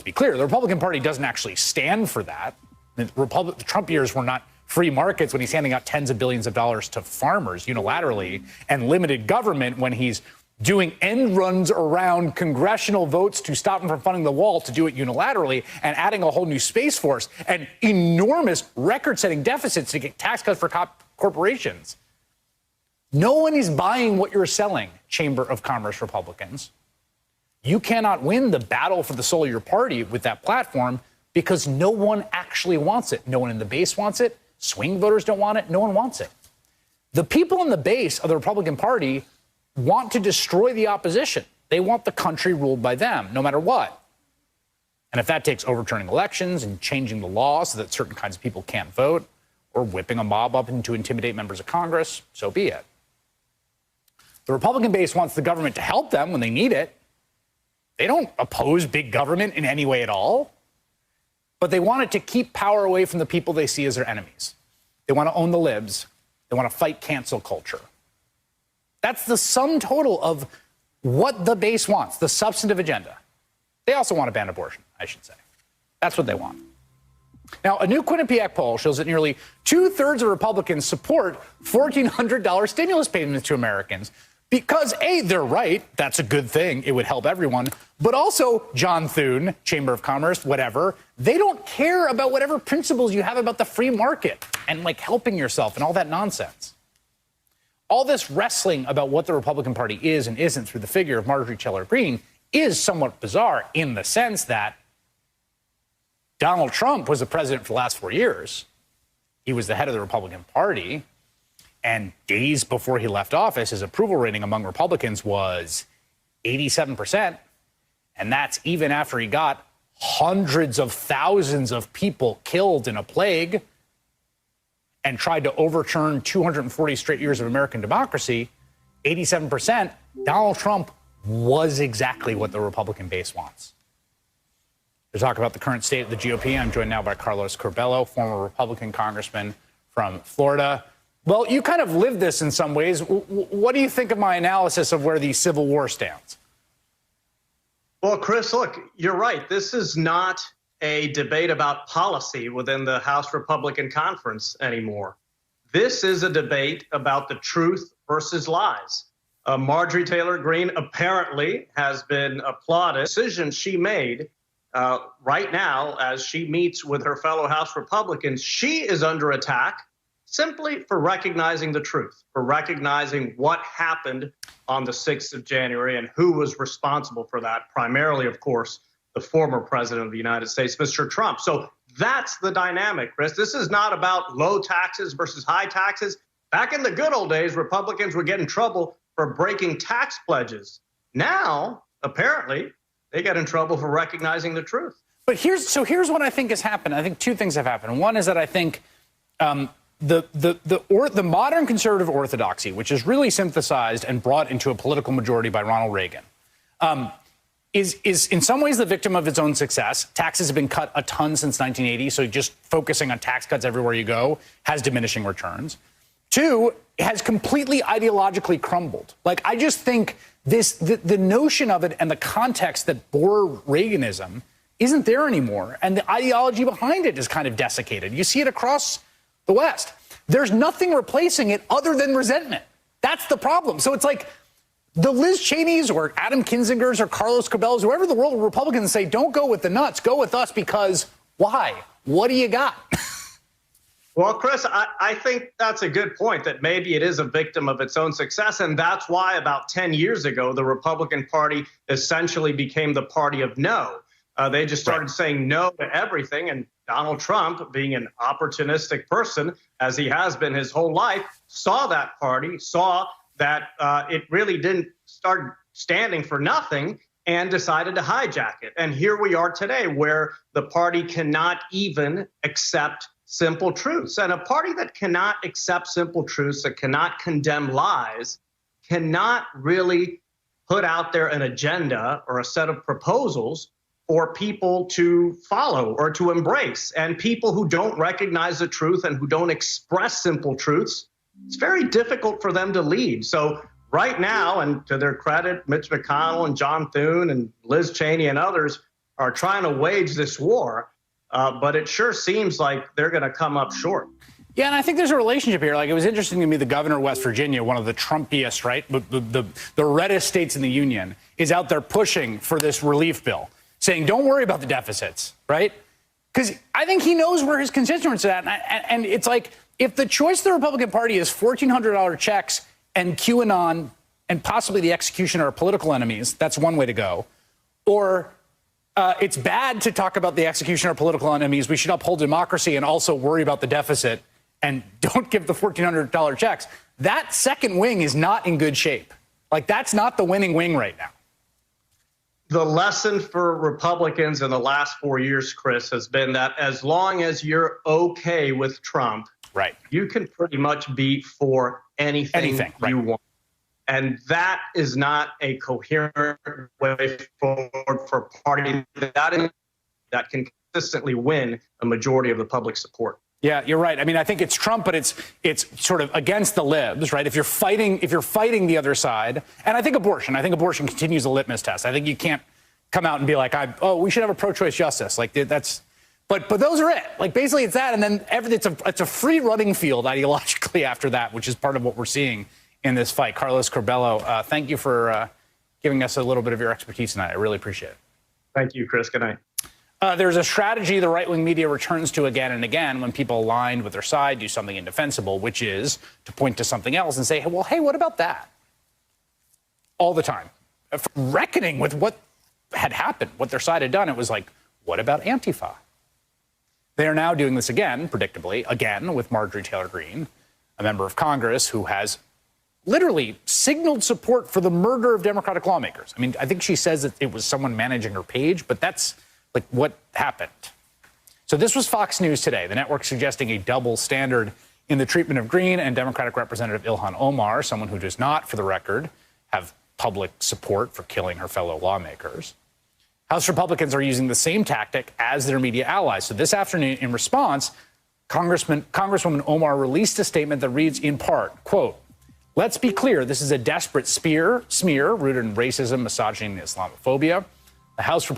be clear, the Republican Party doesn't actually stand for that. The Trump years were not free markets when he's handing out tens of billions of dollars to farmers unilaterally, and limited government when he's doing end runs around congressional votes to stop him from funding the wall to do it unilaterally, and adding a whole new space force and enormous record-setting deficits to get tax cuts for corporations. No one is buying what you're selling, Chamber of Commerce Republicans. You cannot win the battle for the soul of your party with that platform because no one actually wants it. No one in the base wants it. Swing voters don't want it. No one wants it. The people in the base of the Republican Party want to destroy the opposition. They want the country ruled by them, no matter what. And if that takes overturning elections and changing the law so that certain kinds of people can't vote, or whipping a mob up to intimidate members of Congress, so be it. The Republican base wants the government to help them when they need it. They don't oppose big government in any way at all. But they want it to keep power away from the people they see as their enemies. They want to own the libs. They want to fight cancel culture. That's the sum total of what the base wants, the substantive agenda. They also want to ban abortion, I should say. That's what they want. Now, a new Quinnipiac poll shows that nearly 2/3 of Republicans support $1,400 stimulus payments to Americans because, A, they're right. That's a good thing. It would help everyone. But also, John Thune, Chamber of Commerce, whatever, they don't care about whatever principles you have about the free market and, like, helping yourself and all that nonsense. All this wrestling about what the Republican Party is and isn't through the figure of Marjorie Taylor Greene is somewhat bizarre in the sense that Donald Trump was the president for the last 4 years. He was the head of the Republican Party. And days before he left office, his approval rating among Republicans was 87%. And that's even after he got hundreds of thousands of people killed in a plague and tried to overturn 240 straight years of American democracy. 87%. Donald Trump was exactly what the Republican base wants. To talk about the current state of the GOP, I'm joined now by Carlos Curbelo, former Republican congressman from Florida. Well, you kind of lived this in some ways. What do you think of my analysis of where the Civil War stands? Well, Chris, look, you're right. This is not a debate about policy within the House Republican Conference anymore. This is a debate about the truth versus lies. Marjorie Taylor Greene apparently has been applauded. The decision she made right now as she meets with her fellow House Republicans, she is under attack simply for recognizing the truth, for recognizing what happened on the 6th of January and who was responsible for that, primarily, of course, the former president of the United States, Mr. Trump. So that's the dynamic, Chris. This is not about low taxes versus high taxes. Back in the good old days, Republicans would get in trouble for breaking tax pledges. Now, apparently, they get in trouble for recognizing the truth. But here's what I think has happened. I think two things have happened. One is that I think the modern conservative orthodoxy, which is really synthesized and brought into a political majority by Ronald Reagan, is in some ways the victim of its own success. Taxes have been cut a ton since 1980, so just focusing on tax cuts everywhere you go has diminishing returns. Two, it has completely ideologically crumbled. Like, I just think the notion of it and the context that bore Reaganism isn't there anymore, and the ideology behind it is kind of desiccated. You see it across the West. There's nothing replacing it other than resentment. That's the problem. So it's like the Liz Cheneys or Adam Kinzingers or Carlos Curbelo, whoever the world Republicans say, don't go with the nuts, go with us because why? What do you got? Well, Chris, I think that's a good point, that maybe it is a victim of its own success. And that's why about 10 years ago, the Republican Party essentially became the party of no. They just started saying no to everything. And Donald Trump, being an opportunistic person, as he has been his whole life, saw that party, saw that it really didn't start standing for nothing, and decided to hijack it. And here we are today, where the party cannot even accept simple truths. And a party that cannot accept simple truths, that cannot condemn lies, cannot really put out there an agenda or a set of proposals for people to follow or to embrace. And people who don't recognize the truth and who don't express simple truths, it's very difficult for them to lead. So right now, and to their credit, Mitch McConnell and John Thune and Liz Cheney and others, are trying to wage this war, but it sure seems like they're going to come up short. Yeah, and I think there's a relationship here. Like, it was interesting to me, the governor of West Virginia, one of the Trumpiest, right, the reddest states in the union, is out there pushing for this relief bill, saying, don't worry about the deficits, right? Because I think he knows where his constituents are at. And it's like, if the choice of the Republican Party is $1,400 checks and QAnon and possibly the execution of our political enemies, that's one way to go. Or it's bad to talk about the execution of our political enemies. We should uphold democracy and also worry about the deficit and don't give the $1,400 checks. That second wing is not in good shape. Like, that's not the winning wing right now. The lesson for Republicans in the last 4 years, Chris, has been that as long as you're okay with Trump, right, you can pretty much be for anything right, you want. And that is not a coherent way forward for a party that can consistently win a majority of the public support. Yeah, you're right. I mean, I think it's Trump, but it's sort of against the libs, right? If you're fighting the other side, and I think abortion continues a litmus test. I think you can't come out and be like, we should have a pro-choice justice. Like, that's, but those are it. Like, basically it's that, and then it's a free running field ideologically after that, which is part of what we're seeing in this fight. Carlos Corbello, thank you for giving us a little bit of your expertise tonight. I really appreciate it. Thank you, Chris. Good night. There's a strategy the right-wing media returns to again and again when people aligned with their side do something indefensible, which is to point to something else and say, well, hey, what about that? All the time. Reckoning with what had happened, what their side had done, it was like, what about Antifa? They are now doing this again, predictably, again with Marjorie Taylor Greene, a member of Congress who has literally signaled support for the murder of Democratic lawmakers. I mean, I think she says that it was someone managing her page, but that's like what happened. So this was Fox News today, the network suggesting a double standard in the treatment of Greene and Democratic Representative Ilhan Omar, someone who does not, for the record, have public support for killing her fellow lawmakers. House Republicans are using the same tactic as their media allies. So this afternoon, in response, Congresswoman Omar released a statement that reads in part, quote, let's be clear, this is a desperate smear rooted in racism, misogyny, and Islamophobia. The House